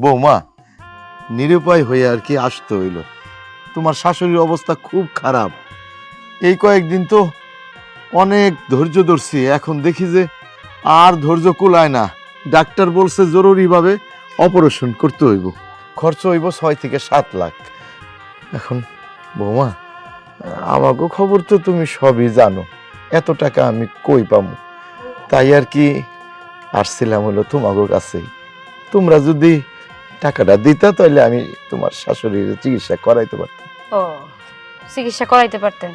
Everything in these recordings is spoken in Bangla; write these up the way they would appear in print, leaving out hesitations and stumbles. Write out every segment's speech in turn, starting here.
বৌমা, নিরুপায় হয়ে আর কি আসতে হইল। তোমার শাশুড়ির অবস্থা খুব খারাপ। এই কয়েকদিন তো অনেক ধৈর্য ধরছি, এখন দেখি যে আর ধৈর্য কুলায় না। ডাক্তার বলছে জরুরিভাবে অপারেশন করতে হইব, খরচ হইব 6 থেকে 7 লাখ। এখন বৌমা, আমাকে খবর তো তুমি সবই জানো, এত টাকা আমি কই পাবো? তাই আর কি আসছিলাম হলো তোমাকে কাছেই। তোমরা যদি টাকাটা দিতা তাহলে আমি তোমার শাশুড়ির চিকিৎসা করাইতে পারতাম। ও, চিকিৎসা করাইতে পারতেন।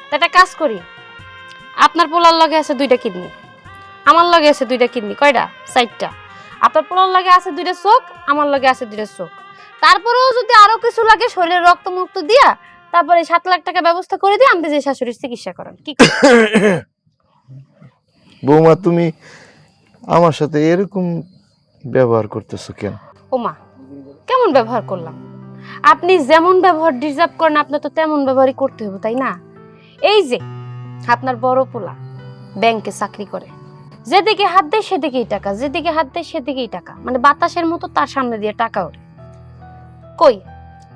তা একটা কাজ করি, আপনার পোলার লগে আছে 2টা কিডনি, আমার লগে আছে 2টা কিডনি। কয়টা? 4টা। আপনার পোলার লগে আছে 2টা চোখ, আমার লগে আছে 2টা চোখ। তারপরেও যদি আরো কিছু লাগে শরীরে রক্ত মুক্ত দিয়া তারপরে 7 লাখ টাকা ব্যবস্থা করে দিয়ে আপনি যে শাশুড়ির চিকিৎসা করেন। কি বৌমা, তুমি আমার সাথে এরকম ব্যবহার করতেছো কেন? ওমা, কেমন ব্যবহার করলাম? আপনি যেমন ব্যবহার ডিজার্ভ করেন আপনার তো তেমন ব্যবহারই করতে হবে, তাই না? এই যে আপনার বড় পোলা ব্যাংকে চাকরি করে, যেদিকে হাত দেয় সেদিকেই টাকা, যেদিকে হাত দেয় সেদিকেই টাকা, মানে বাতাসের মতো তার সামনে দিয়ে টাকা ওঠে। কই,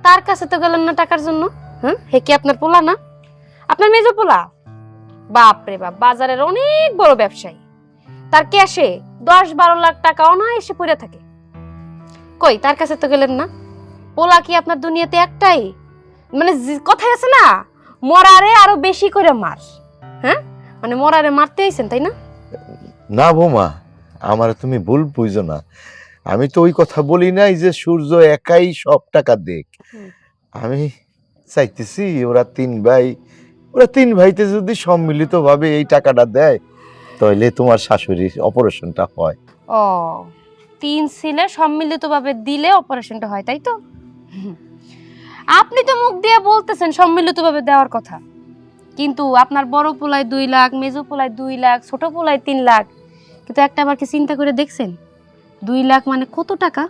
তার কাছে তো গেলেন না টাকার জন্য? হ্যাঁ, হে কি আপনার পোলা না? আপনার মেজো পোলা? বাপ রে বাপ, বাজারের অনেক বড় ব্যবসায়ী, তার ক্যাশে 10-12 লাখ টাকা অনায়াসে পড়ে থাকে। কই, তার কাছে তো গেলেন না? পোলা কি আপনার দুনিয়াতে একটাই? মানে কথাই আছে না, মরারে আরো বেশি করে মার। হ্যাঁ, মানে মরারে মারতে আইছেন, তাই না? না বৌমা, আমার তুমি ভুল বুঝো না। আমি তো ওই কথা বলি নাই যে সূর্য একাই সব টাকা দেখ। আমি চাইতেছি ওরা 3 ভাই, ওরা 3 ভাইতে যদি সম্মিলিত ভাবে এই টাকাটা দেয় তাহলে তোমার শাশুড়ির অপারেশনটা হয়। ও, 3 ছেলে সম্মিলিতভাবে দিলে অপারেশনটা হয়, তাই তো? আপনি তো মুখ দিয়ে বলতেছেন সম্মিলিতভাবে দেওয়ার কথা, কিন্তু আপনার বড় পোলায় 2 লাখ, মেজো পোলায় 2 লাখ, ছোট পোলায় 3 লাখ। কিন্তু একটা বার কি চিন্তা করে দেখছেন 2 লাখ মানে কত টাকা?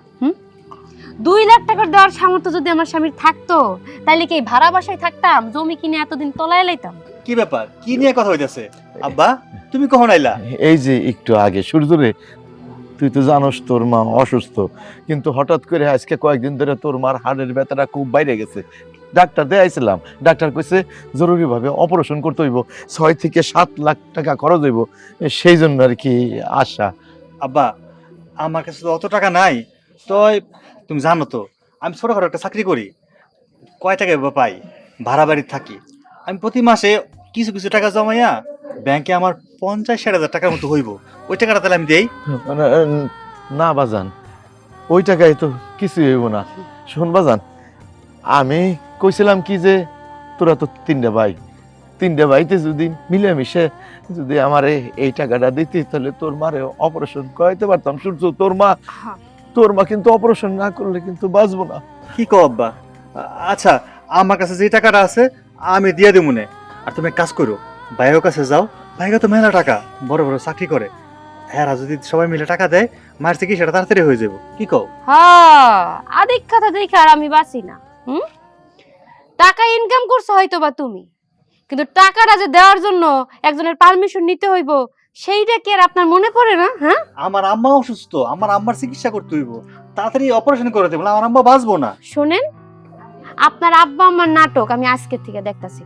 2 লাখ টাকার দেওয়ার সামর্থ্য যদি আমার স্বামীর থাকতো তাহলে কি ভাড়া বাসায় থাকতাম, জমি কিনে এতদিন তলায় লাইতাম? কি ব্যাপার, কি নিয়ে কথা হইতাছে? আব্বা, তুমি কখন আইলা? এই যে একটু আগে। সূর্যরে, তুই তো জানোস তোর মা অসুস্থ, কিন্তু হঠাৎ করে আজকে কয়েকদিন ধরে তোর মার হাড়ের ব্যথাটা খুব বাইরে গেছে। ডাক্তার দেখাইছিলাম, ডাক্তার কইছে জরুরিভাবে অপারেশন করতে হইব, 6 থেকে 7 লাখ টাকা খরচ হইব। সেই জন্য আর কি আশা। আব্বা, আমার কাছে তো অত টাকা নাই। তো তুমি জানো তো আমি ছোটখাটো একটা চাকরি করি, কয় টাকা পাই, ভাড়া বাড়ি থাকি। আমি প্রতি মাসে কিছু কিছু টাকা জমাইয়া ব্যাংকে আমার 50-60 হাজার টাকার মতো হইব। ওই টাকাটা তাহলে আমি দেই? মানে, না বাজান, ওই টাকায় তো কিছুই হইব না। শোন বাজান, আমি কইছিলাম কি যে তোরা তো 3টা ভাই, 3টা ভাইতে যদি মিলেমিশে যদি আমার এই টাকাটা দিতি তাহলে তোর মারে অপারেশন করাইতে পারতাম। সূর্য, তোর মা কিন্তু অপারেশন না করলে কিন্তু বাঁচবো না। কি কো আব্বা? আচ্ছা, আমার কাছে যে টাকাটা আছে আমি দিয়ে দেবো মনে। আর তুমি এক কাজ করো, ভাইয়ের কাছে যাও, ভাইরা তো মেলা টাকা, বড় বড় চাকরি করে। হ্যাঁ, যদি সবাই মিলে টাকা দেয় মার থেকে সেটা তাড়াতাড়ি হয়ে যাবো। কি কও? হ্যাঁ, আদিক কথা দেখে আর আমি বাঁচি না। টাকা ইনকাম করছো হয়তো বা তুমি, কিন্তু টাকাটা যে দেওয়ার জন্য একজনের পারমিশন নিতে হইব সেইটা কি আর আপনার মনে পড়ে না? হ্যাঁ, আমার আম্মা অসুস্থ, আমার আম্মার চিকিৎসা করতে হইব, তাড়াতাড়ি অপারেশন করে দেবো, আমার আম্মা বাঁচবো না। শোনেন, আপনার আব্বা আম্মার নাটক আমি আজকের থেকে দেখতাছি।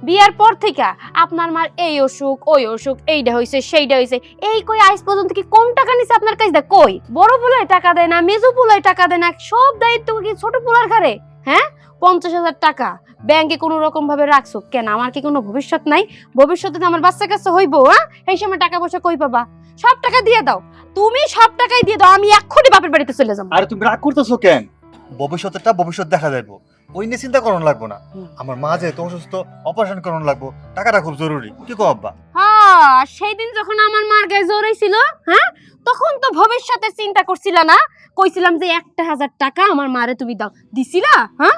বিয়ার পর থেকে আপনার মার এই অসুখ ওই অসুখ, এইটা হইছে সেইটা হইছে, এই কই আজ পর্যন্ত কি কম টাকা নিছে আপনার কাছে? দা কই, বড় পোলায় টাকা দেয় না, মেজো পোলায় টাকা দেয় না, সব দায়িত্ব কি ছোট পোলার ঘাড়ে? হ্যাঁ, 50,000 টাকা ব্যাংকে কোনো রকম ভাবে রাখছো কেন? আমার কি কোনো ভবিষ্যৎ নাই? ভবিষ্যতে তো আমার বাচ্চা কাছে হইব। হ্যাঁ, এই সময় টাকা পয়সা কই পাবা? সব টাকা দিয়ে দাও, তুমি সব টাকাই দিয়ে দাও, আমি এক্ষুনি বাপের বাড়িতে চলে যাবো। আর তুমি রাগ করতেছো কেন? ভবিষ্যৎটা ভবিষ্যৎ দেখা যাইবো, ওই নিয়ে চিন্তা করানো লাগবো না। আমার মা যেহেতু অসুস্থ, অপারেশন করানো লাগবো, টাকাটা খুব জরুরি। কি কো আব্বা? হ্যাঁ, সেই দিন যখন আমার মার গায়ে জ্বর হইছিল, হ্যাঁ, তখন তো ভবিষ্যতের চিন্তা করছিলা না? কইছিলাম যে 1,000 টাকা আমার মারে তুমি দাও, দিছিলা? হ্যাঁ,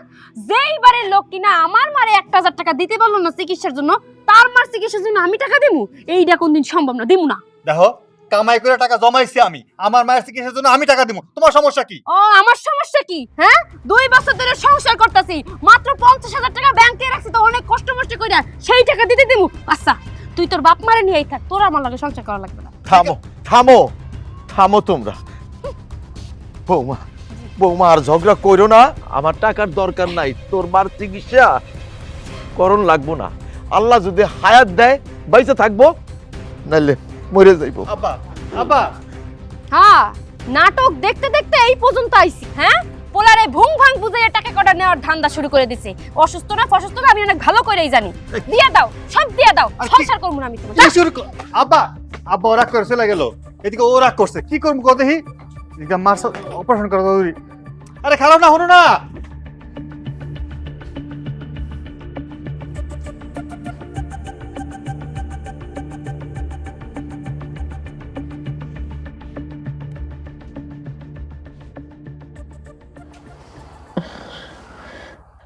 যেই বারের লোক কিনা আমার মারে 1,000 টাকা দিতে পারলো না চিকিৎসার জন্য, তার মার চিকিৎসার জন্য আমি টাকা দেবো? এইটা কোনদিন সম্ভব না, দিমু না। দেখো, কামাই করে টাকা জমাইছি আমি, আমার মায়ের চিকিৎসার জন্য আমি টাকা দিব, তোমার সমস্যা কি? ও, আমার সমস্যা কি? হ্যাঁ, 2 বছর ধরে সংসার করতেছি, মাত্র 50,000 টাকা ব্যাংকে রাখছি, তো অনেক কষ্ট মষ্ট কইরা সেই টাকা দিতে দিমু? আচ্ছা, তুই তোর বাপ মারে নিয়েই থাক, তোর আমার লাগে সংসার করা লাগবে না। থামো থামো থামো তোমরা। বৌমা, বৌমা আর ঝগড়া করো না, আমার টাকার দরকার নাই, তোর মার চিকিৎসা করণ লাগবো না। আল্লাহ যদি হায়াত দেয় বাইসে থাকবো, নাইলে মরে যাইবো। আব্বা আব্বা হ্যাঁ, নাটক দেখতে দেখতে এই পর্যন্ত আইছি। হ্যাঁ, পোলারে ভুং ভাং বুঝাইয়া টাকা কটা নেওয়ার ধান্দা শুরু করে দিছে। অসুস্থ না ফসুস্থ না আমি অনেক ভালো করেই জানি। দিয়া দাও, সব দিয়া দাও, আর কি- সংসার করবো না আমি তোমার। কি শুরু আব্বা আব্বা ও রাগ করে চলে গেল, এদিকে ও রাগ করছে, কি করবো কত দেখি, এদিকে মার অপারেশন করা জরুরি। আরে খারাপ না হলো না।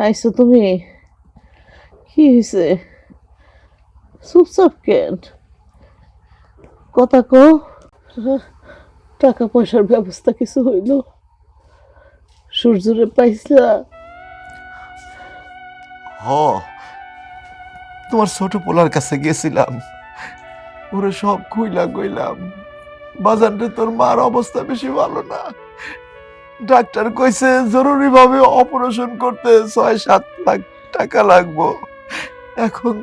আইসো তুমি? কি হয়েছে? চুপচাপ কেন? কথা কো। টাকা পয়সার ব্যবস্থা কিছু হইল? সূর্যরে পাইছিলা? হ, তোমার ছোট পোলার কাছে গেছিলাম, ওরে সব খুইলা কইলাম। বাজানরে তোর মার অবস্থা বেশি ভালো না, ডাক্তার কইছে জরুরি ভাবে অপারেশন করতে 6-7 লাখ টাকা লাগবো। এখন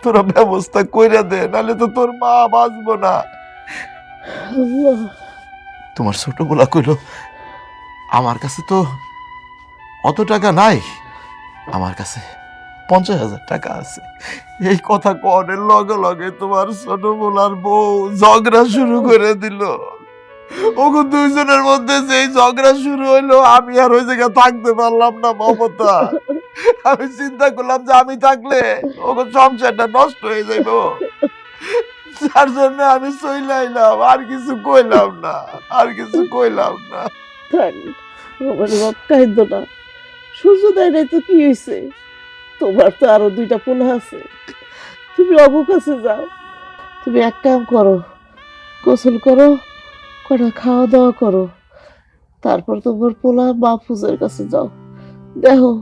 তোরা ব্যবস্থা কইরা দে, নাহলে তো তোর মা বাঁচবো না। আল্লাহ, তোমার ছোট পোলা কইল, আমার কাছে তো অত টাকা নাই, আমার কাছে 50,000 টাকা আছে। এই কথা কনের লগে লগে তোমার ছোট পোলার বউ ঝগড়া শুরু করে দিল। ওগো দুইজনের মধ্যে যেই ঝগড়া শুরু হইলো, আমি আর ওই জায়গায় থাকতে পারলাম না মমতা। আমি চিন্তা করলাম যে আমি থাকলে ওগো সংসারটা নষ্ট হয়ে যাইব, যার জন্য আমি চইলাইলাম, আর কিছু কইলাম না, আর কিছু কইলাম না। থাক, আমার বাপ কাইন্দ না। সূর্য দেয় নাই তো কি হয়েছে? তোমার তো আরো 2টা পোলা আছে, তুমি অবু কাছে যাও। তুমি এক কাম করো, গোসল করো, কটা খাওয়া দাওয়া করো, তারপর তোমার পোলা মাহফুজের কাছে যাও। দেখো,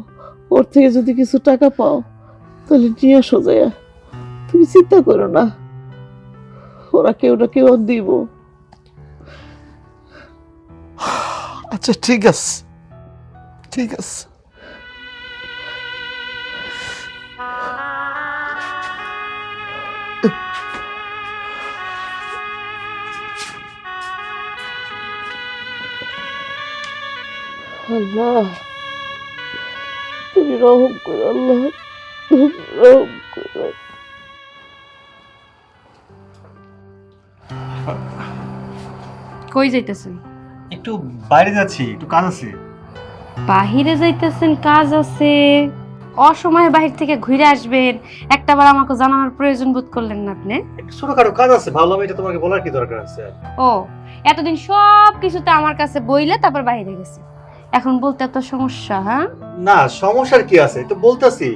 ওর থেকে যদি কিছু টাকা পাও তাহলে নিয়ে আসো যাইয়া। তুমি চিন্তা করো না, ওরা কেউ না কেউ দিব। আচ্ছা ঠিক আছে, ঠিক আছে। আল্লাহ, তুমি রহম করো, আল্লাহ তুমি রহম করো। কই যাইতেছেন? একটু বাইরে যাচ্ছি, একটু কাজ আছে। বাহিরে যাইতেছেন, কাজ আছে? অসময়ে বাহির থেকে ঘুরে আসবেন, একটাবার আমাকে জানানোর প্রয়োজন বোধ করলেন না আপনি? একটু ছোটখাটো কাজ আছে, ভাবলাম এটা তোমাকে বলার কি দরকার আছে। ও, এতদিন সব কিছুতে আমার কাছে বইলে তারপর বাইরে গেছে, এখন বলতে এত সমস্যা? হ্যাঁ, না সমস্যার কি আছে, তো বলতাছি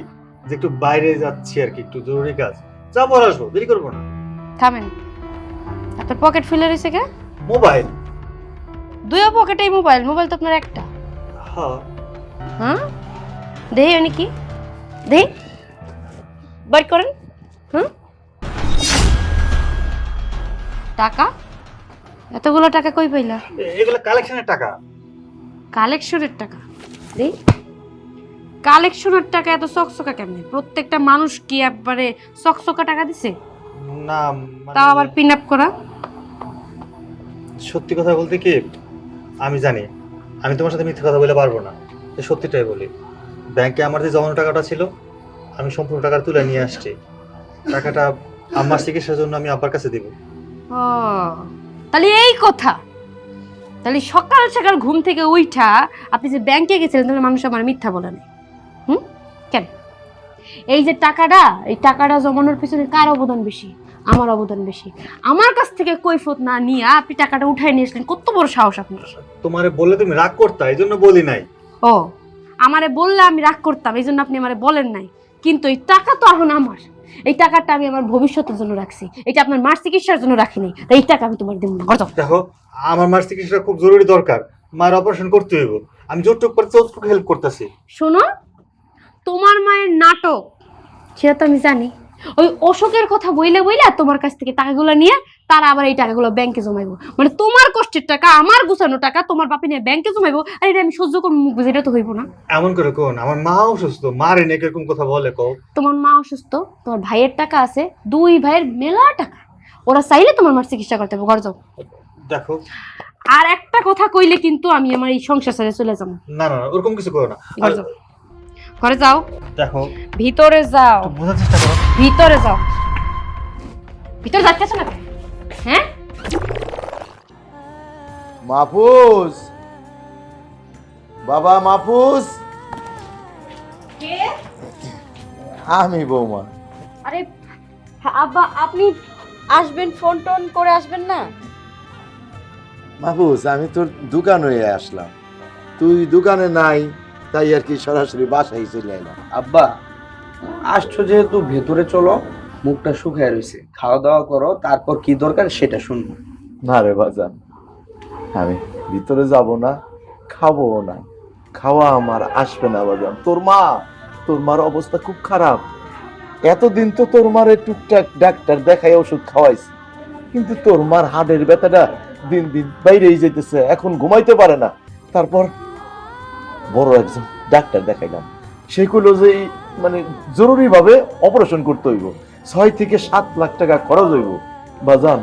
যে একটু বাইরে যাচ্ছি আর কি, একটু জরুরি কাজ, যাবো আর আসবো, দেরি করবো না। থামেন। আপনার পকেট ফুলে রয়েছে কে? মোবাইল? দুইও পকেটেই মোবাইল? মোবাইল তো আপনার একটা। হ্যাঁ। হ্যাঁ, দেহি উনি কি দেহি বাইর করেন। হ্যাঁ, টাকা? এতগুলো টাকা কই পাইলা? এগুলো কালেকশনের টাকা। কালেকশনের টাকা? দেহি কালেকশনের টাকা এত চকচকা কেমনে? প্রত্যেকটা মানুষ কি একবারে চকচকা টাকা দিছে? না তাও আবার পিন আপ করা? সত্যি কথা বলতে কি, আমি জানি আমি তোমার সাথে মিথ্যে কথা বলে পারবো না, সত্যিটাই বলি। ব্যাংকে আমার যে জমানো টাকাটা ছিল, আমি সম্পূর্ণ টাকা তুলে নিয়ে আসছি। টাকাটা আমার চিকিৎসার জন্য আমি আব্বার কাছে দিব। ও, তাহলে এই কথা। তাহলে সকাল সকাল ঘুম থেকে উইঠা আপনি যে ব্যাংকে গেছিলেন, তাহলে মানুষ আমার মিথ্যা বলে না? কেন? এই যে টাকাটা, এই টাকাটা জমানোর পিছনে কার অবদান বেশি? আমার অবদান বেশি। আমার কাছ থেকে কৈফত না নিয়ে আপনি টাকাটা উঠাই নিয়ে আসলেন, কত বড় সাহস আপনার! তোমারে বললে তুমি রাগ করতা, এই জন্য বলি নাই। ও, আমারে বললে আমি রাগ করতাম, এই জন্য আপনি আমারে বলেন নাই। কিন্তু এই টাকা তো এখন আমার, এই টাকাটা আমি আমার ভবিষ্যতের জন্য রাখছি, এটা আপনার মার চিকিৎসার জন্য রাখিনি। তাই এই টাকা আমি তোমার দেব না। দেখো, আমার মার চিকিৎসা খুব জরুরি দরকার, মার অপারেশন করতে হইব, আমি যতটুকু পারছি ততটুকু হেল্প করতেছি। শোনো, তোমার মায়ের নাটক সেটা তো আমি জানি। ওই অশোকের কথা বইলে বইলে তোমার কাছ থেকে টাকাগুলো নিয়ে তারা আবার এই টাকাগুলো ব্যাংকে জমাইবো, মানে তোমার কষ্টের টাকা, আমার গুছানো টাকা তোমার বাপে নিয়ে ব্যাংকে জমাইবো, আর এটা আমি সহ্য করবো? মুখ বুঝে, এটা তো হইব না। এমন করে কোন, আমার মা অসুস্থ, মার এনে এরকম কথা বলে কও? তোমার মা অসুস্থ, তোমার ভাইয়ের টাকা আছে, দুই ভাইয়ের মেলা টাকা, ওরা চাইলে তোমার মার চিকিৎসা করতে হবে, ঘর যাও। দেখো, আর একটা কথা কইলে কিন্তু আমি আমার এই সংসার ছেড়ে চলে যাবো। না না না, ওরকম কিছু করো না। ঘর যাও, ঘরে যাও, দেখো, ভিতরে যাও, একটু বোঝার চেষ্টা করো। ভিতরে যাও। ভিতরে যাচ্ছ না কেন? হ্যাঁ, মাহফুজ, বাবা মাহফুজ। আমি বৌমা। আরে আব্বা, আপনি আসবেন, ফোন টোন করে আসবেন না? মাহফুজ, আমি তোর দোকান হয়ে আসলাম, তুই দোকানে নাই, তাই আর কি সরাসরি বাসায় চলে এলাম। আব্বা আসছো যেহেতু ভেতরে চলো, মুখটা শুকায় রয়েছে, খাওয়া দাওয়া করো, তারপর কি দরকার সেটা শুনবো। না রে বাজান, আমি ভিতরে যাব না, খাবো না, খাওয়া আমার আসবে না বাজান। তোর মার অবস্থা খুব খারাপ। এতদিন তো তোর মারে টুকটাক ডাক্তার দেখাই ওষুধ খাওয়াইছি, কিন্তু তোর মার হাড়ের ব্যথাটা দিন দিন বাইরেই যেতেছে, এখন ঘুমাইতে পারে না। তারপর বড় একজন ডাক্তার দেখাইলাম, সে কইলো যে মানে জরুরি ভাবে অপারেশন করতে হইব, 6 থেকে 7 লাখ টাকা খরচ হইব। বাজান,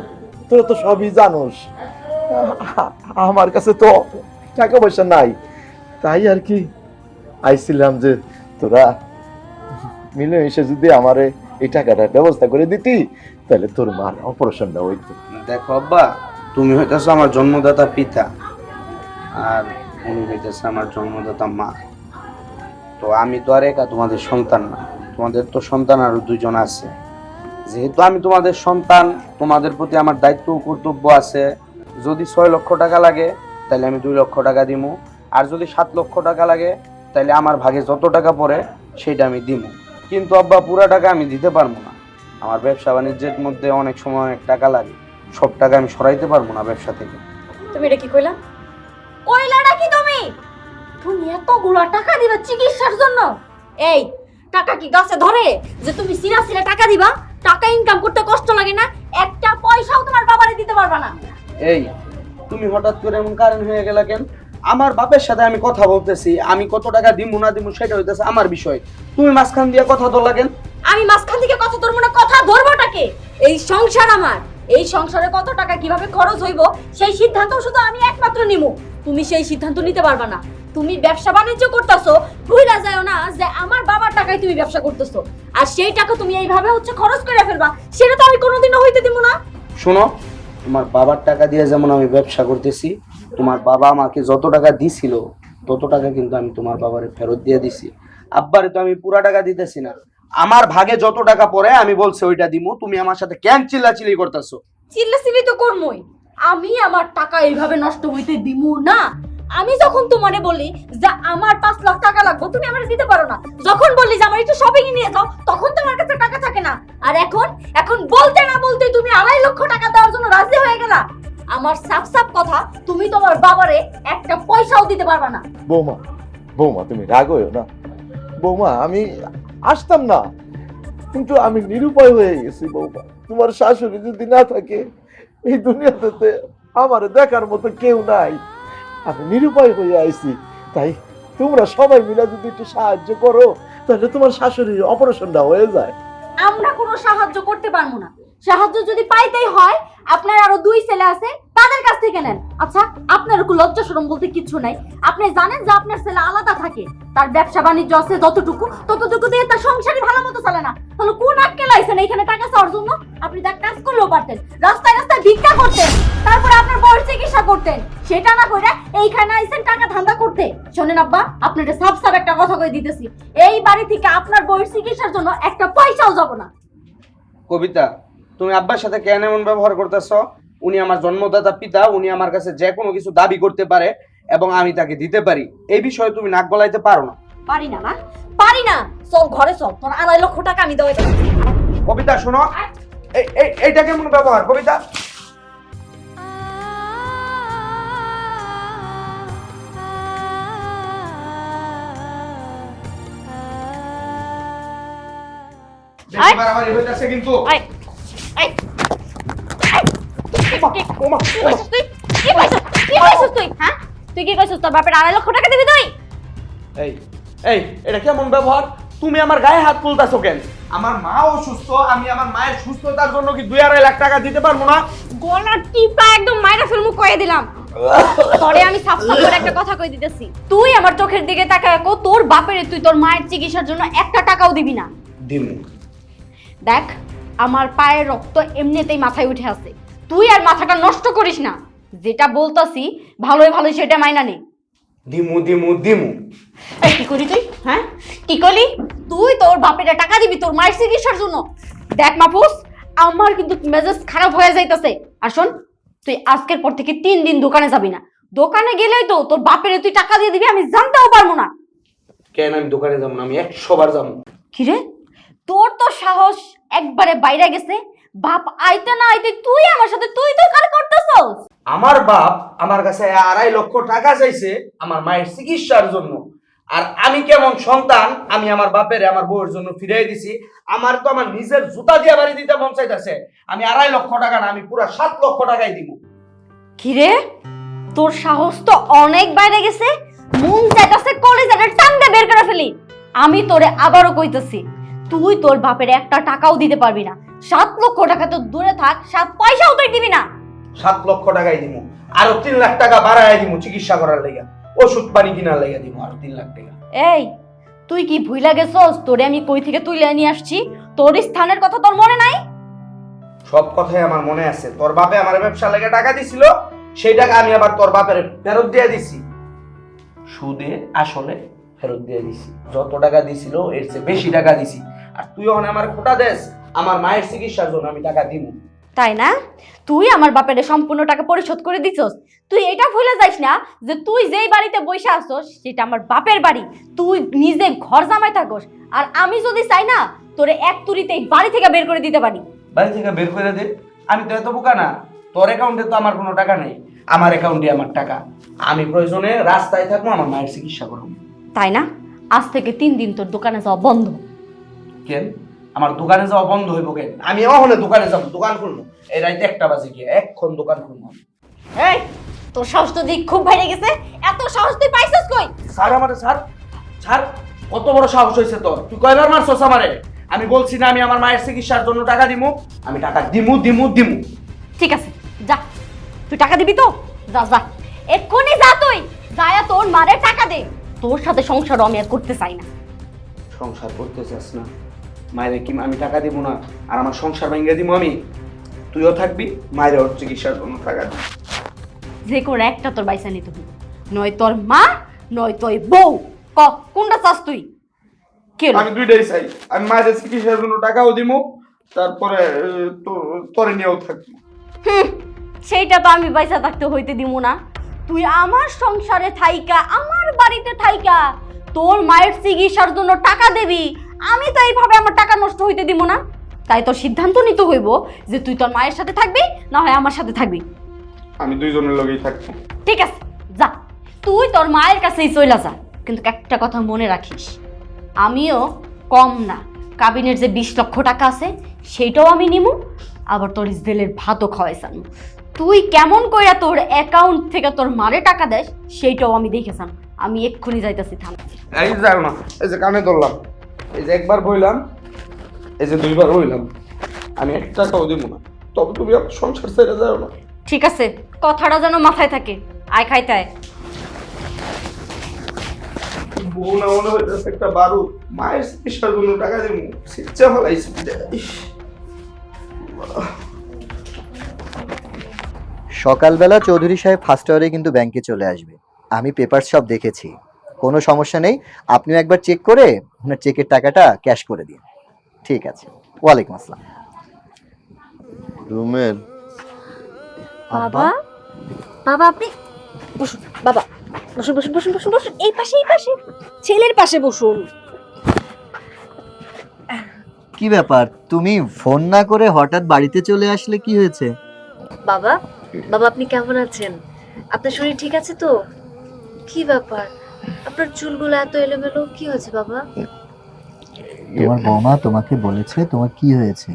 তোরা তো সবই জানোস, আমার কাছে তো টাকা পয়সা নাই, তাই আর কি আইছিলাম যে তোরা মিলেমিশে যদি আমারে এই টাকাটা ব্যবস্থা করে দিতি, তাহলে তোর মার অপারেশনটা হইতো। দেখো আব্বা, তুমি হইতেছো আমার জন্মদাতা পিতা, আর উনি হইতেছে আমার জন্মদাতা মা। তো আমি তো আর একা তোমাদের সন্তান না, তোমাদের তো সন্তান আরো 2 জন আছে। যেহেতু আমি তোমাদের সন্তান, তোমাদের প্রতি আমার দায়িত্ব ও কর্তব্য আছে। যদি 6 লক্ষ টাকা লাগে তাহলে আমি 2 লক্ষ টাকা দিমু, আর যদি 7 লক্ষ টাকা লাগে তাহলে আমার ভাগে যত টাকা পড়ে সেটা আমি দিমু। কিন্তু আব্বা, পুরা টাকা আমি দিতে পারবো না, আমার ব্যবসা বাণিজ্যের মধ্যে অনেক সময় অনেক টাকা লাগে, সব টাকা আমি সরাইতে পারবো না ব্যবসা থেকে। তুমি এটা কি কইলা? কইলাটা কি তুমি? তুমি এতগুলা টাকা দিবা চিকিৎসার জন্য? এই টাকা কি গাছে ধরে যে তুমি সিরা সিরা টাকা দিবা? টাকা ইনকাম করতে কষ্ট লাগে না? একটা পয়সাও তোমার বাবারে দিতে পারবা না। এই তুমি হঠাৎ করে এমন কারণ হয়ে গেলা কেন? আমার বাপের সাথে আমি কথা বলতেছি, আমি কত টাকা দিমু না দিমু সেটা হইতেছে আমার বিষয়, তুমি মাঝখান দিয়ে কথা ধরলা কেন? আমি মাঝখান থেকে কথা ধরবো না, কথা ধরবোটাকে? এই সংসার আমার, এই সংসারে কত টাকা কিভাবে খরচ হইব সেই সিদ্ধান্ত শুধু আমি একমাত্র নিমু। তুমি সেই সিদ্ধান্ত নিতে পারবা না। তুমি ব্যবসা বাণিজ্য করতেছো, ভুইলা যাও না যে আমার বাবার টাকায় তুমি ব্যবসা করতেছো, আর সেই টাকা তুমি এইভাবে খরচ করে ফেলবা, সেটা তো আমি কোনোদিনও হইতে দিব না। শোনো, তোমার বাবার টাকা দিয়ে যেমন আমি ব্যবসা করতেছি, তোমার বাবা আমাকে যত টাকা দিছিল তত টাকা কিন্তু আমি তোমার বাবারে ফেরত দিয়ে দিছি। আব্বারে তো আমি পুরা টাকা দিতেছি না, আমার ভাগে যত টাকা পড়ে আমি বলছি ওইটা দিমু। তুমি আমার সাথে কেন চিল্লাচিল্লি করতেছো? চিল্লাচিল্লি তো করমই, আমি আমার টাকা এইভাবে নষ্ট হইতে দিমু না। আমি যখন তোমারে বলি যে আমার 5 লাখ টাকা লাগবে, তুমি আমারে দিতে পারো না। যখন বলি যে আমার একটু শপিং এ নিয়ে যাও, তখন তোমার কাছে টাকা থাকে না। আর এখন বলতে না বলতে তুমি 2.5 লক্ষ টাকা দেওয়ার জন্য রাজি হয়ে গেলা। আমার সাফ সাফ কথা, তুমি তোমার বাবারে একটা পয়সাও দিতে পারবা না। বৌমা তুমি রাগ হইও না। বৌমা, আমি আসতাম না, কিন্তু আমি নিরুপায় হয়ে গেছি। বৌমা, তোমার শাশুড়ি যদি না থাকে এই দুনিয়াতে আমার দেখার মতো কেউ নাই, আমি নিরুপায় হয়ে আইছি। তাই তোমরা সবাই মিলে যদি একটু সাহায্য করো, তাহলে তোমার শাশুড়ির অপারেশনটা হয়ে যায়। আমরা কোনো সাহায্য করতে পারবো না। সাহায্য যদি পাইতেই হয়, আপনার আরো 2 ছেলে আছে, তাদের কাছ থেকে নেন। আচ্ছা, আপনার কোনো লজ্জা শরম বলতে কিছু নাই? আপনি জানেন যে আপনার ছেলে আলাদা থাকে, তার ব্যবসা বাণিজ্য আছে, ততটুকু দিয়ে তার সংসারই ভালো মতো চলে না। তাহলে কোন আক্কেল আইছেন এখানে টাকা চাওয়ার জন্য? আপনি তার কাজ করলেও পারতেন, রাস্তায় রাস্তায় ভিক্ষা করতেন, তারপরে আপনার বউয়ের চিকিৎসা করতেন। সেটা না করে এইখানে আইছেন টাকা ধান্দা করতে। শোনেন আব্বা, আপনার সাফ সাফ একটা কথা কই দিতেছি, এই বাড়ি থেকে আপনার বউয়ের চিকিৎসার জন্য একটা পয়সাও যাব না। কবিতা, তুমি আব্বার সাথে কেন এমন ব্যবহার করতেছো? উনি আমার জন্মদাতা পিতা, উনি আমার কাছে যে কোনো কিছু দাবি করতে পারে এবং আমি তাকে দিতে পারি। এই বিষয়ে তুমি নাক গলাইতে পারো না। পারি না? পারি না? চল ঘরে চল, তোর 2.5 লক্ষ টাকা আমি দেওয়া। কবিতা শোনো, এইটা কেমন ব্যবহার কবিতা? বেশি বাড়াবাড়ি হইতাছে কিন্তু। কি কইছস তুই হ্যাঁ তুই কি কইছস তোর বাপের 2.5 লক্ষ টাকা দিবি তুই এই এই এটা কেমন ব্যবহার? তুমি আমার গায়ে হাত তুলতাছো কেন? আমার মা অসুস্থ, আমি আমার মায়ের সুস্থতার জন্য কি 2-2.5 লাখ টাকা দিতে পারবো না? গলা টিপা একদম মাইরা ফেলমু কয়ে দিলাম। তোরে আমি সাফ সাফ করে একটা কথা কই দিতেছি, তুই আমার চোখের দিকে তাকায় কো তোর বাপের তুই তোর মায়ের চিকিৎসার জন্য 1 টাকাও দিবি না। দিমু। দেখ আমার পায়ের রক্ত এমনিতেই মাথায় উঠে আছে, তুই আর মাথাটা নষ্ট করিস না। যেটা বলতাছি ভালোই ভালোই সেটা মাইনা নে। দিমু দিমু দিমু। এই কি করি তুই হ্যাঁ কি করলি? তুই তোর বাপের টাকা দিবি তোর মায়ের চিকিৎসার জন্য? দেখ মাহফুজ, আমার কিন্তু মেজাজ খারাপ হয়ে যাইতাছে। আর শোন, তুই আজকের পর থেকে 3 দিন দোকানে যাবি না। দোকানে গেলেই তো তোর বাপের তুই টাকা দিয়ে দিবি, আমি জানতেও পারবো না। কেন আমি দোকানে যাবো না? আমি 100 বার যাবো। কিরে, তোর তো সাহস একবারে বাইরে গেছে। বাপ আইতে না আইতে তুই আমার সাথে তুই তো কার করতেছস? আমার বাপ আমার কাছে 2.5 লক্ষ টাকা চাইছে আমার মায়ের চিকিৎসার জন্য। আর আমি কেমন সন্তান, আমি আমার বাপের আমার বউয়ের জন্য ফিরিয়ে দিছি। আমার তো আমার নিজের জুতা দিয়ে বাড়ি দিতে মন চাইতেছে। আমি 2.5 লক্ষ টাকা না, আমি পুরো 7 লক্ষ টাকাই দিব। কিরে, তোর সাহস তো অনেক বাইরে গেছে। মন চাইতাছে কলেজের টাঙ্গা বের করে ফেলি। আমি তোরে আবারও কইতেছি, তুই তোর বাপের 1 টাকাও দিতে পারবি না। 7 লক্ষ টাকা তো দূরে থাক, 7 পয়সাও তুই দিবি না। 7 লক্ষ টাকাই দিব। আরো 3 লাখ টাকা বাড়ায় দিব চিকিৎসা করার লেগা, ওষুধ পানি কিনার লেগা দিব আরো 3 লাখ টাকা। এই তুই কি ভুইলা গেছস তোরে আমি কই থেকে তুইলে নিয়ে আসছি? তোর স্থানের কথা তোর মনে নাই? সব কথাই আমার মনে আছে। তোর বাপে আমার ব্যবসা লেগে টাকা দিছিল, সেই টাকা আমি আবার তোর বাপের ফেরত দিয়ে দিছি। সুদে আসলে ফেরত দিয়ে দিছি। যত টাকা দিছিল এর চেয়ে বেশি টাকা দিছি। আর তুই ওখানে আমার খোটা দেস আমার মায়ের চিকিৎসার জন্য আমি টাকা দিব। তাই না? তুই আমার বাপের সম্পূর্ণ টাকা পরিশোধ করে দিছস। তুই এটা ভুলে যাস না যে তুই যেই বাড়িতে বসে আসছস সেটা আমার বাপের বাড়ি। তুই নিজে ঘর জামাই থাকস। আর আমি যদি চাই না তোরে এক তুড়িতেই বাড়ি থেকে বের করে দিতে পারি। বাড়ি থেকে বের করে দে, আমি তো এত বোকা না। তোর অ্যাকাউন্টে তো আমার কোনো টাকা নেই, আমার অ্যাকাউন্টে আমার টাকা। আমি প্রয়োজনে রাস্তায় থাকবো, আমার মায়ের চিকিৎসা করবো। তাই না? আজ থেকে 3 দিন তোর দোকানে যাওয়া বন্ধ। কেন আমার দোকানে যাওয়া বন্ধ হইব কেন? আমি ওখানে দোকানে যাবো, দোকান খুলবো। এই রাইতে 1টা বাজে গিয়ে এখন দোকান খুলবো। এই তোর সাহস তো দিক খুব বাইরে গেছে। এত সাহস তুই পাইছস কই? স্যার আমারে স্যার স্যার কত বড় সাহস হয়েছে তোর? তুই কয়বার মারছস আমারে? আমি বলছি না আমি আমার মায়ের চিকিৎসার জন্য টাকা দিমু। আমি টাকা দিমু দিমু দিমু। ঠিক আছে যা, তুই টাকা দিবি তো? যা যা এক্ষুনি যা, তুই যায়া তোর মারে টাকা দে। তোর সাথে সংসার আমি আর করতে চাই না। সংসার করতে চাস না? মায়ের কি আমি টাকা দিব না আর আমার সংসার ভেঙে দিব আমি? তুইও থাকবি, মায়ের ওর চিকিৎসার জন্য টাকা দিবি। যে কোনো একটা তোর বাইসা নিতে হবে, নয় তোর মা নয় তোর বউ। ক কোনটা চাস তুই? কে? আমি দুইটাই চাই। আমি মায়ের চিকিৎসার জন্য টাকাও দিব, তারপরে তোরে নিয়েও থাকবো। সেইটা তো আমি বাইসা থাকতে হইতে দিব না। তুই আমার সংসারে থাইকা আমার বাড়িতে থাইকা তোর মায়ের চিকিৎসার জন্য টাকা দেবি। আমি তো এইভাবে আমার টাকা নষ্ট হইতে দিব না। তাই তোর সিদ্ধান্ত নিতে হইব যে তুই তোর মায়ের সাথে থাকবি না হয় আমার সাথে থাকবি। আমি দুইজনের লগেই থাকবো। ঠিক আছে যা, তুই তোর মায়ের কাছেই চইলা যা। কিন্তু একটা কথা মনে রাখিস, আমিও কম না। কাবিনের যে 20 লক্ষ টাকা আছে সেইটাও আমি নিমু, আবার তোর জেলের ভাতও খাওয়াইছাম। তুই কেমন কইরা তোর অ্যাকাউন্ট থেকে তোর মারে টাকা দেস সেইটাও আমি দেখেছাম। আমি এক্ষুনি যাইতাছি থানা। এই যাও না, এই যে কানে ধরলাম, এই যে একবার বইলাম, এই যে 2বার বইলাম, আমি 1 টাকাও দিব না। তবে তুমি আমার সংসার ছেড়ে যাও না। ঠিক আছে, কথাটা যেন মাথায় থাকে। আয় খাইতে আয়। বউ না মনে হইতেছে একটা বারুদ। মায়ের চিকিৎসার জন্য টাকা দিব, শিক্ষা ফেলাইছি। সকালবেলা চৌধুরী সাহেব ফার্স্ট আওয়ারে কিন্তু ব্যাংকে চলে আসবে। আমি পেপার সব দেখেছি, কোনো সমস্যা নেই। আপনিও একবার চেক করে ওনার চেকের টাকাটা ক্যাশ করে দিন। ঠিক আছে, ওয়ালাইকুম আসসালাম। রুমের বাবা, বাবা আপনি বসুন। বাবা বসুন বসুন বসুন বসুন বসুন, এই পাশে এই পাশে, ছেলের পাশে বসুন। কি ব্যাপার, তুমি ফোন না করে হঠাৎ বাড়িতে চলে আসলে, কি হয়েছে? বাবা, বাবা আপনি কেমন আছেন? আপনার শরীর ঠিক আছে তো? কি ব্যাপার, আপনার চুলগুলো এত এলোমেলো, কি হয়েছে বাবা? তোমার বৌমা তোমাকে বলেছে তোমার কি হয়েছে?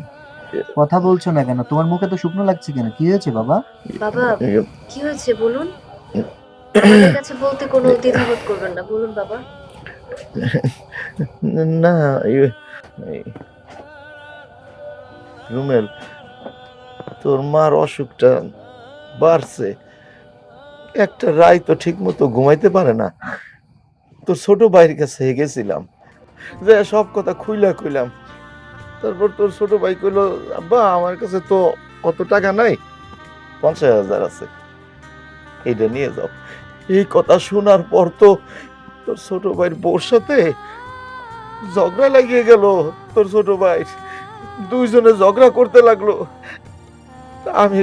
কথা বলছো না কেন? তোমার মুখে তো শুকনো লাগছে কেন? কি হয়েছে বাবা? বাবা কি হয়েছে বলুন, আমাদের কাছে বলতে কোনো দ্বিধাবোধ করবেন না, বলুন বাবা। না, রুমেল, তোর মার অসুখটা বাড়ছে, একটা রায় তো ঠিক মতো ঘুমাইতে পারে না। তোর ছোট ভাইয়ের কাছে গেছিলাম, যে সব কথা খুইলা কইলাম। তারপর তোর ছোট ভাই কইলো, আব্বা আমার কাছে তো অত টাকা নাই, 50,000 আছে, এইটা নিয়ে যাও। এই কথা শোনার পর তো তোর ছোট ভাইয়ের বউর সাথে ঝগড়া লাগিয়ে গেল। তোর ছোট ভাই দুইজনে ঝগড়া করতে লাগলো। আমি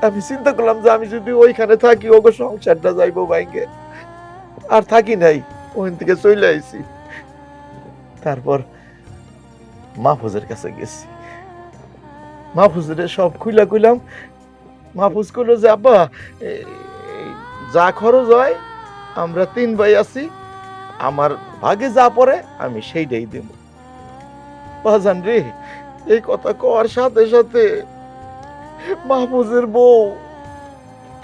আমি চিন্তা করলাম যে আমি যদি ওইখানে থাকি ওকে সংসারটা যাইবো ভাইকে, আর থাকি নাই, ওখান থেকে চলে আইছি। তারপর মাহফুজের কাছে গেছি, মাহফুজের সব খুইলা কইলাম। মাহফুজ কইলো যে আব্বা যা খরচ হয় আমরা 3 ভাই আছি, আমার ভাগে যা পড়ে আমি সেইটাই দেব। বাজান রে, এই কথা কওয়ার সাথে সাথে মাহফুজের বউ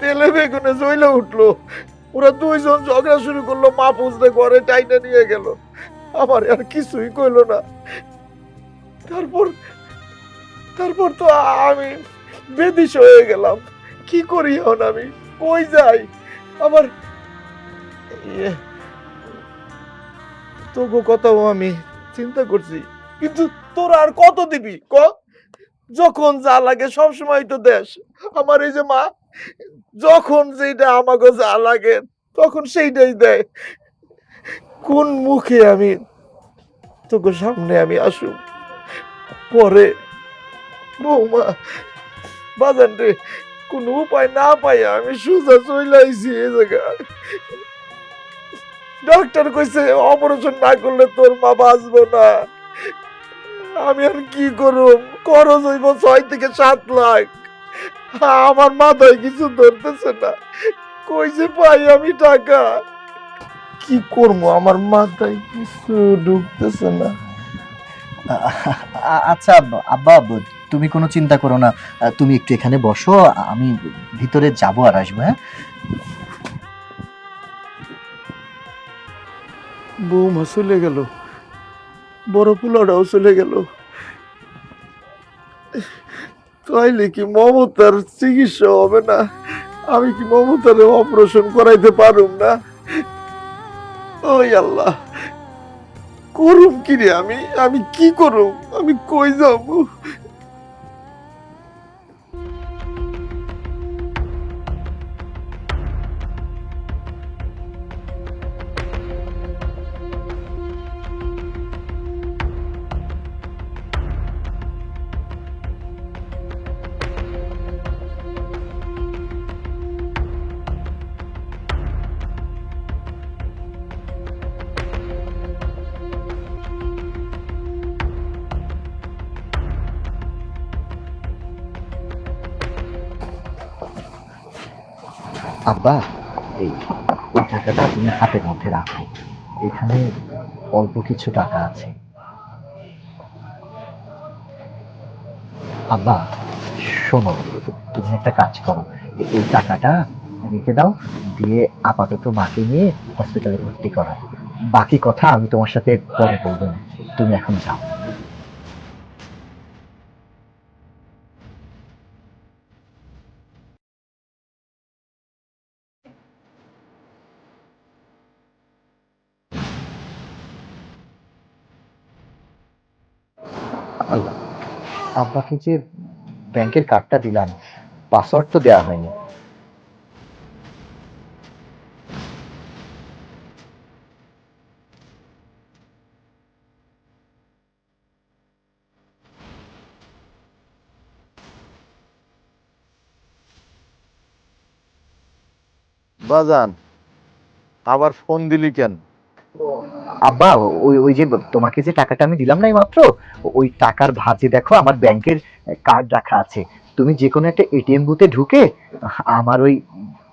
তেলে বেগুনে জ্বলে উঠলো। ওরা দুইজন ঝগড়া শুরু করলো, মাহফুজরে ঘরে টাইনা নিয়ে গেল, আমার আর কিছুই কইলো না। তারপর তারপর তো আমি বেদিশ হয়ে গেলাম। কি করি এখন আমি, কই যাই? আমার তোকে কথাও আমি চিন্তা করছি, কিন্তু তোরা আর কত দিবি ক? যখন যা লাগে সবসময় তো দেশ। আমার এই যে মা, যখন যেটা আমাকে যা লাগে তখন সেইটাই দেয়। কোন মুখে আমি তোকে সামনে আমি আসুম? পরে বৌমা, বাজান রে, কোন উপায় না পাই আমি সোজা চলে আইছি এই জায়গায়। ডাক্তার কইছে অপারেশন না করলে তোর মা বাঁচবো না। আমি আর কি করুম? খরচ হইব 6 থেকে 7 লাখ। আমার মাথায় কিছু ধরতেছে না, কই যে পাই আমি টাকা? কি করবো, আমার মাথায় কিছু ঢুকতেছে না। আচ্ছা আব্বা, তুমি কোনো চিন্তা করো না, তুমি একটু এখানে বসো, আমি ভিতরে যাবো আর আসবো। হ্যাঁ, বৌমা চলে গেল, বড় পোলাটাও চলে গেল, তাইলে কি মমতার চিকিৎসা হবে না? আমি কি মমতার অপারেশন করাইতে পারুম না? ওই আল্লাহ, করুম কি রে আমি? আমি কি করুম? আমি কই যাব? আব্বা, এই ওই টাকাটা তুমি হাতের মধ্যে রাখো, এখানে অল্প কিছু টাকা আছে। আব্বা শোনো, তুমি একটা কাজ করো, এই টাকাটা রেখে দাও, দিয়ে আপাতত মাকে নিয়ে হসপিটালে ভর্তি করো। বাকি কথা আমি তোমার সাথে পরে বলবো, তুমি এখন যাও। আল্লাহ, আব্বাকে যে ব্যাংকের কার্ডটা দিলাম, পাসওয়ার্ড তো দেওয়া হয়নি। বাজান, আবার ফোন দিলি কেন? আব্বা, ওই ওই যে তোমাকে যে টাকাটা আমি দিলাম না মাত্র, ওই টাকার ভাঁজে দেখো আমার ব্যাংকের কার্ড রাখা আছে। তুমি যে কোনো একটা এটিএম বুথে ঢুকে আমার ওই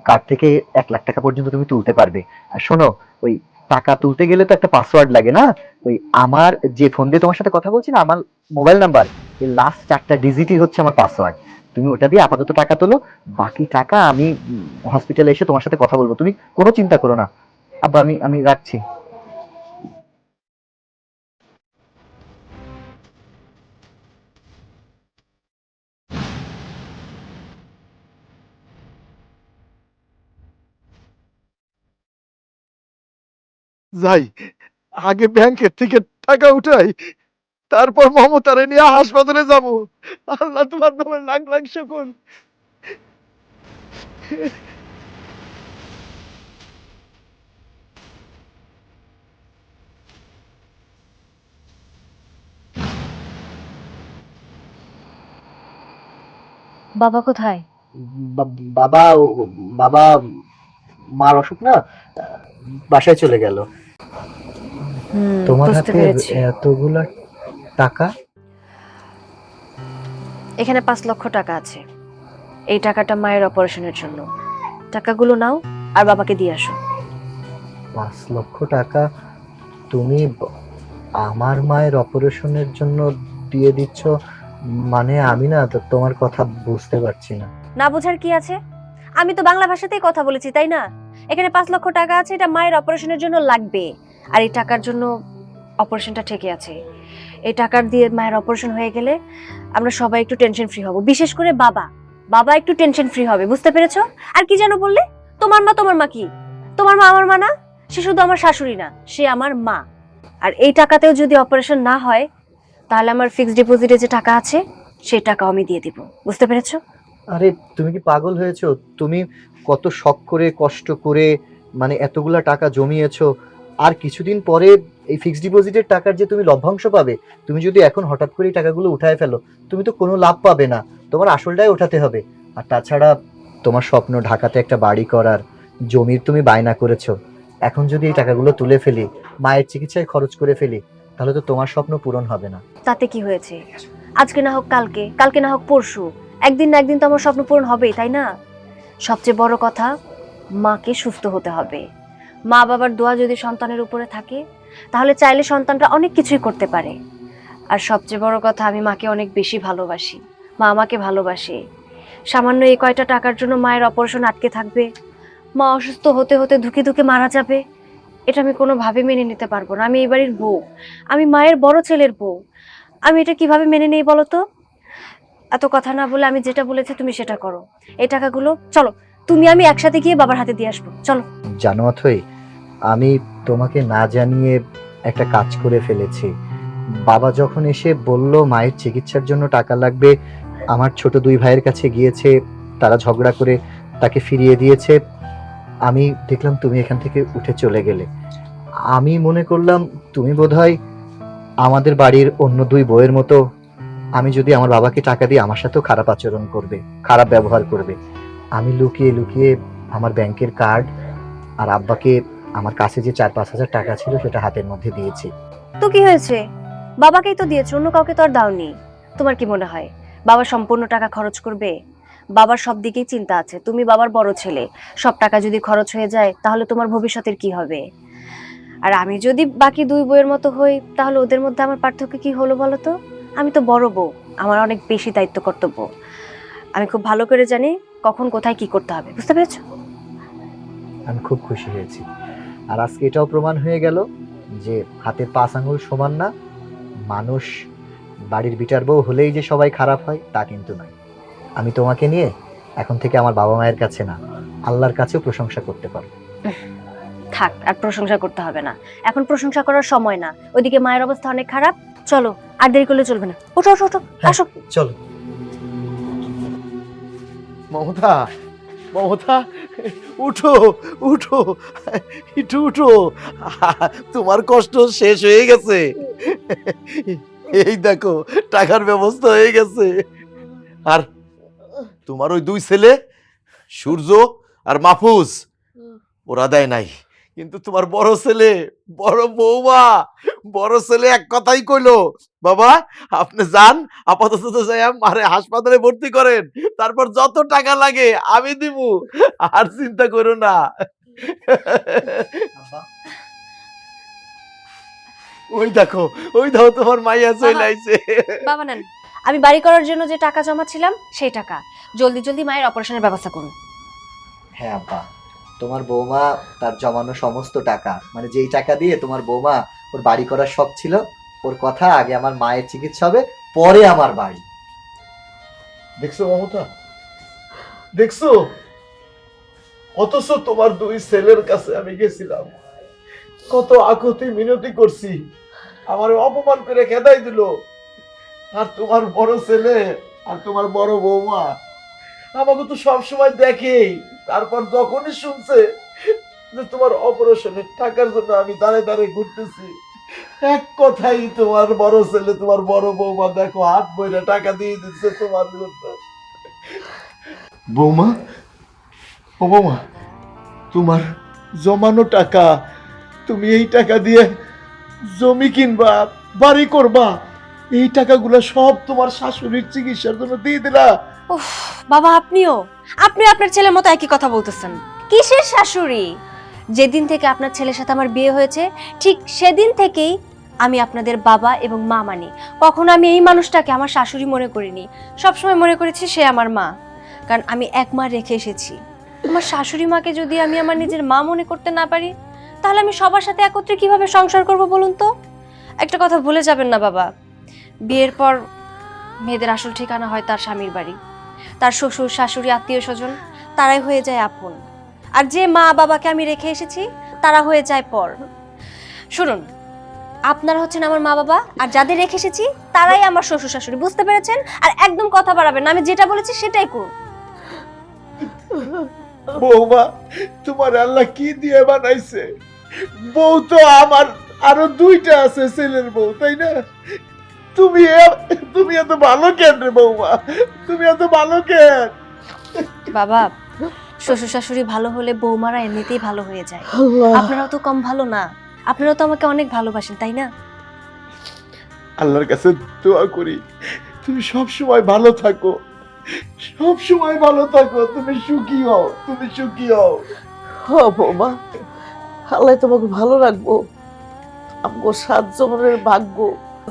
কার্ড থেকে 1 লাখ টাকা পর্যন্ত তুমি তুলতে পারবে। আর শোনো, ওই টাকা তুলতে গেলে তো একটা পাসওয়ার্ড লাগে না? ওই আমার যে ফোন দিয়ে তোমার সাথে কথা বলছি না, আমার মোবাইল নাম্বার, এই লাস্ট 4টা ডিজিটই হচ্ছে আমার পাসওয়ার্ড। তুমি ওটা দিয়ে আপাতত টাকা তোলো, বাকি টাকা আমি হসপিটালে এসে তোমার সাথে কথা বলবো, তুমি কোনো চিন্তা করো না। আব্বা আমি আমি রাখছি। যাই, আগে ব্যাংকের থেকে টাকা উঠাই, তারপর মমতারে নিয়ে হাসপাতালে যাবো। আল্লাহ তোমার নামে লাখ লাখ শুকর। বাবা কোথায়? বাবা বাবা মার অসুখ না, বাসায় চলে গেল। তোমার বুঝতে হাতে পেরেছি। এতগুলা টাকা? এখানে 5 লক্ষ টাকা আছে। এই টাকাটা মায়ের অপারেশনের জন্য। টাকাগুলো নাও আর বাবাকে দিয়ে আসো। 5 লক্ষ টাকা তুমি আমার মায়ের অপারেশনের জন্য দিয়ে দিচ্ছ? মানে আমি না তো তোমার কথা বুঝতে পারছি না। না বোঝার কি আছে? আমি তো বাংলা ভাষাতেই কথা বলেছি, তাই না? এখানে 5 লক্ষ টাকা আছে, এটা মায়ের অপারেশনের জন্য লাগবে। আর এই টাকার জন্য অপারেশনটা ঠেকে আছে। এই টাকার দিয়ে মায়ের অপারেশন হয়ে গেলে আমরা সবাই একটু টেনশন ফ্রি হব, বিশেষ করে বাবা। বাবা একটু টেনশন ফ্রি হবে, বুঝতে পেরেছো? আর কি যেন বললে? তোমার মা কি? তোমার মা আমার মা না? সে শুধু আমার শাশুড়ি না, সে আমার মা। আর এই টাকাতেও যদি অপারেশন না হয়, তাহলে আমার ফিক্সড ডিপোজিটে যে টাকা আছে সেই টাকাও আমি দিয়ে দিব, বুঝতে পেরেছো? আরে তুমি কি পাগল হয়েছো? তুমি কত শখ করে কষ্ট করে মানে এতগুলা টাকা জমিয়েছো, আর কিছুদিন পরে এই ফিক্সড ডিপোজিটের টাকার যে তুমি লভ্যাংশ পাবে, তুমি যদি এখন হঠাৎ করে এই টাকাগুলো উঠায় ফেলো, তুমি তো কোনো লাভ পাবে না, তোমার আসলটাই ওঠাতে হবে। আর তাছাড়া তোমার স্বপ্ন ঢাকাতে একটা বাড়ি করার, জমির তুমি বায়না করেছো, এখন যদি এই টাকাগুলো তুলে ফেলি, মায়ের চিকিৎসায় খরচ করে ফেলি, তাহলে তো তোমার স্বপ্ন পূরণ হবে না। তাতে কি হয়েছে? আজকে না হোক কালকে, কালকে না হোক পরশু, একদিন না একদিন তো আমার স্বপ্ন পূরণ হবেই, তাই না? সবচেয়ে বড় কথা, মাকে সুস্থ হতে হবে। মা বাবার দোয়া যদি সন্তানের উপরে থাকে, তাহলে চাইলে সন্তানরা অনেক কিছুই করতে পারে। আর সবচেয়ে বড় কথা, আমি মাকে অনেক বেশি ভালোবাসি, মা আমাকে ভালোবাসে। সামান্য এই কয়টা টাকার জন্য মায়ের অপারেশন আটকে থাকবে, মা অসুস্থ হতে হতে ধুকে ধুকে মারা যাবে, এটা আমি কোনোভাবে মেনে নিতে পারবো না। আমি এই বাড়ির বউ, আমি মায়ের বড় ছেলের বউ, আমি এটা কিভাবে মেনে নেই বলো তো? এত কথা না বলে আমি যেটা বলেছি তুমি সেটা করো। এই টাকাগুলো চলো তুমি আমি একসাথে গিয়ে বাবার হাতে দিয়ে আসবো, চলো। জানো অথই, আমি তোমাকে না জানিয়ে একটা কাজ করে ফেলেছি। বাবা যখন এসে বলল মায়ের চিকিৎসার জন্য টাকা লাগবে, আমার ছোট 2 ভাইয়ের কাছে গিয়েছে, তারা ঝগড়া করে তাকে ফিরিয়ে দিয়েছে। আমি দেখলাম তুমি এখান থেকে উঠে চলে গেলে। আমি মনে করলাম তুমি বোধহয় আমাদের বাড়ির অন্য 2 বউয়ের মতো, আমি যদি আমার বাবাকে টাকা দিই আমার সাথেও খারাপ আচরণ করবে, খারাপ ব্যবহার করবে। আমি লুকিয়ে লুকিয়ে আমার ব্যাংকের কার্ড আর আব্বাকে আমার কাছে যে 4-5 হাজার টাকা ছিল সেটা হাতের মধ্যে দিয়েছি। তো কি হয়েছে? বাবাকেই তো দিয়েছো, অন্য কাউকে তো আর দাওনি। তোমার কি মনে হয় বাবা সম্পূর্ণ টাকা খরচ করবে? বাবার সব দিকেই চিন্তা আছে, তুমি বাবার বড় ছেলে, সব টাকা যদি খরচ হয়ে যায় তাহলে তোমার ভবিষ্যতের কি হবে? আর আমি যদি বাকি 2 বউয়ের মতো হই, তাহলে ওদের মধ্যে আমার পার্থক্য কি হলো বলো তো? আমি তো বড় বউ, আমার অনেক বেশি দায়িত্ব কর্তব্য। আমি খুব ভালো করে জানি কখন কোথায় কি করতে হবে, বুঝতে পেরেছো? আমি খুব খুশি হয়েছি। আর আজকে এটাও প্রমাণ হয়ে গেল যে হাতের 5 আঙ্গুল সমান না। মানুষ বাড়ির বিটার বউ হলেই যে সবাই খারাপ হয় তা কিন্তু নয়। আমি তোমাকে নিয়ে এখন থেকে আমার বাবা মায়ের কাছে না, আল্লাহর কাছেও প্রশংসা করতে পারো। থাক, আর প্রশংসা করতে হবে না, এখন প্রশংসা করার সময় না। ওইদিকে মায়ের অবস্থা অনেক খারাপ, চলো আর দেরি করলে চলবে না। ওঠো ওঠো ওঠো, আসো। চলো। মমতা, মমতা, উঠো উঠো, একটু উঠো, তোমার কষ্ট শেষ হয়ে গেছে। এই দেখো টাকার ব্যবস্থা হয়ে গেছে। আর তোমার ওই 2 ছেলে সূর্য আর মাহফুজ, ওরা দেয় নাই, কিন্তু তোমার বড় ছেলে, বড় বৌমা, বড় ছেলে এক কথাই কইলো, বাবা আপনি যান, আপাতত যাই মারে হাসপাতালে ভর্তি করেন, তারপর যত টাকা লাগে আমি দিব, আর চিন্তা করো না। ওই দেখো তোমার মাইয়া চলে আইছে। বাবা নেন, আমি বাড়ি করার জন্য যে টাকা জমাচ্ছিলাম সেই টাকা, জলদি জলদি মায়ের অপারেশনের ব্যবস্থা করুন। হ্যাঁ আব্বা, তোমার বৌমা তার জমানো সমস্ত টাকা, মানে যেই টাকা দিয়ে তোমার বৌমা ওর বাড়ি করার শখ ছিল, ওর কথা আগে আমার মায়ের চিকিৎসা হবে, পরে আমার বাড়ি। দেখছো মমতা, দেখছো? অথচ তোমার দুই ছেলের কাছে আমি গেছিলাম, কত আকুতি মিনতি করছি, আমার অপমান করে খেদাই দিল। আর তোমার বড় ছেলে আর তোমার বড় বৌমা আমাকে তো সবসময় দেখেই, তারপর যখনই শুনছে যে তোমার অপারেশনের টাকার জন্য আমি দাঁড়িয়ে দাঁড়িয়ে ঘুরতেছি, এক কথাই তোমার বড় ছেলে তোমার বড় বৌমা দেখো হাত বইরা টাকা দিয়ে দিচ্ছে তোমার জন্য। বৌমা, ও বৌমা, তোমার জমানো টাকা, তুমি এই টাকা দিয়ে জমি কিনবা, বাড়ি করবা, এই টাকাগুলো সব তোমার শাশুড়ির চিকিৎসার জন্য দিয়ে দিলা। উফ বাবা, আপনিও আপনার ছেলের মতো একই কথা বলতেছেন। কিসের শাশুড়ি? যেদিন থেকে আপনার ছেলের সাথে আমার বিয়ে হয়েছে ঠিক সেদিন থেকেই আমি আপনাদের বাবা এবং মা মানি। কখনো আমি এই মানুষটাকে আমার শাশুড়ি মনে করিনি, সবসময় মনে করেছি সে আমার মা, কারণ আমি এক মা রেখে এসেছি। আমার শাশুড়ি মাকে যদি আমি আমার নিজের মা মনে করতে না পারি, তাহলে আমি সবার সাথে একত্রে কিভাবে সংসার করব বলুন তো? একটা কথা ভুলে যাবেন না বাবা, বিয়ের পর মেয়েদের আসল ঠিকানা হয় তার স্বামীর বাড়ি, তার শ্বশুর শাশুড়ি আত্মীয় স্বজন তারাই হয়ে যায় আপন, আর যে মা বাবাকে আমি রেখে এসেছি তারা হয়ে যায় পর। শুনুন, আপনারা হচ্ছেন আমার মা বাবা, আর যাদের রেখে এসেছি তারাই আমার শ্বশুর শাশুড়ি, বুঝতে পেরেছেন? আর একদম কথা বাড়াবেন না, আমি যেটা বলেছি সেটাই করুন। বৌমা, তোমার আল্লাহ কি দিয়ে বানাইছে? বউ তো আমার আরো দুইটা আছে, ছেলের বউ, তাই না? তুমি এত ভালো কেন রে বৌমা? তুমি এত ভালো কেন? বাবা, শ্বশুর শাশুড়ি ভালো হলে বৌমারা এমনিতেই ভালো হয়ে যায়। আল্লাহ, আপনারাও তো কম ভালো না, আপনারাও তো আমাকে অনেক ভালোবাসেন, তাই না? আল্লাহর কাছে দোয়া করি তুমি সব সময় ভালো থাকো, সব সময় ভালো থাকো, তুমি সুখী হও, তুমি সুখী হও। ও বৌমা, আল্লাহ তোমাকে ভালো রাখবো। আমগো 7 জনের ভাগ্য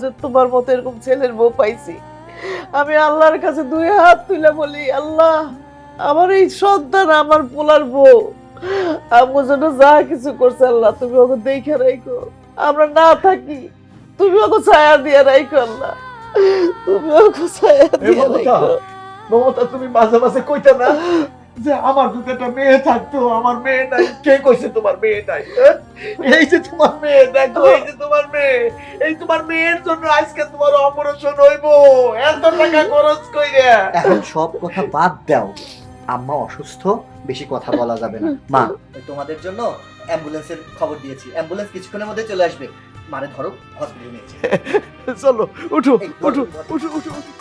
যে তোমার মতো এরকম ছেলের বউ পাইছি। আমি আল্লাহর কাছে 2 হাত তুলে বলি, আল্লাহ আমার এই সন্তান আমার পোলার বউ আমগো জন্য যা কিছু করছে, আল্লাহ তুমি ওকে দেখে রাখো, আমরা না থাকি তুমি ওকে ছায়া দিয়ে রাখো, আল্লাহ তুমি ওকে ছায়া দিয়ে রাখো। মমতা, তুমি মাঝে মাঝে কইতে না যে আমার যদি একটা মেয়ে থাকতো, আমার মেয়ে নাই। কে কইছে তোমার মেয়ে নাই? এই যে তোমার মেয়ে, দেখো এই যে তোমার মেয়ে, এই তোমার মেয়ের জন্য আজকে তোমার অপারেশন হইব, এত টাকা খরচ কইরা। এখন সব কথা বাদ দাও, আম্মা অসুস্থ, বেশি কথা বলা যাবে না। মা, তোমাদের জন্য অ্যাম্বুলেন্সের খবর দিয়েছি, অ্যাম্বুলেন্স কিছুক্ষণের মধ্যে চলে আসবে। মানে ধরো হসপিটালে নিয়ে চলো, উঠো উঠো উঠো উঠো উঠো।